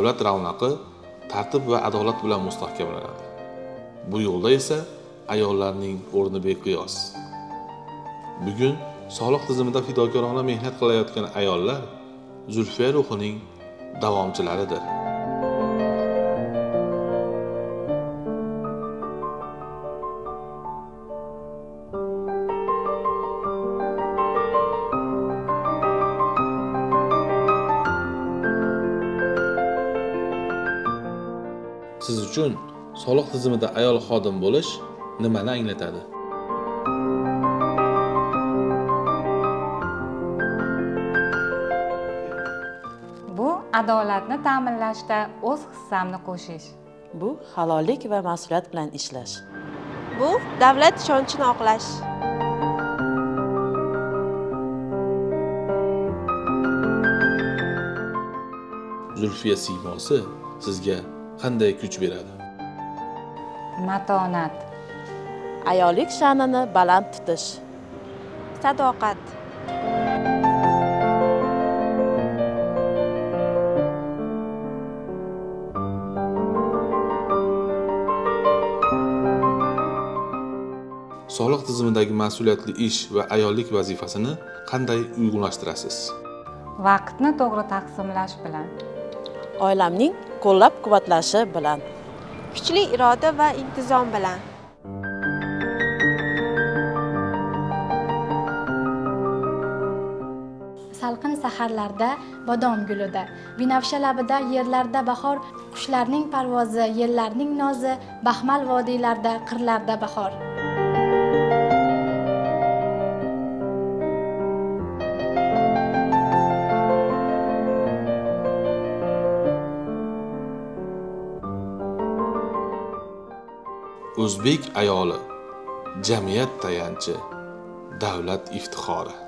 davlat ravnaqi tartib va adolat bilan mustahkamlanadi. Bu yo'lda esa ayollarning o'rni beqiyos. Bugun soliq tizimida fidokorona mehnat qilayotgan ayollar Zulfiya ruhining davomchilaridir. Siz uchun soliq tizimida ayol xodim bo'lish nimani anglatadi? Bu adolatni ta'minlashda o'z hissamni qo'shish. Bu halollik va mas'uliyat bilan ishlash. Bu davlat ishonchini oqlash. Zulfiya siymosi sizga qanday kuch beradi? Matonat, Ayollik sha'nini baland tutish. Sadoqat. Soliq tizimidagi mas'uliyatli ish va ayollik vazifasini qanday uyg'unlashtirasiz? vaqtni to'g'ri taqsimlash bilan. Oilamning qo'llab-quvvatlashi bilan. Kuchli iroda va intizom bilan. Salqin saharlarda bodom gulida, binafsha labida yerlarda bahor, qushlarning parvozi, yellarning nozi, baxmal vodiylarda, qirlarda bahor. O'zbek ayoli jamiyat tayanchi, davlat iftixori.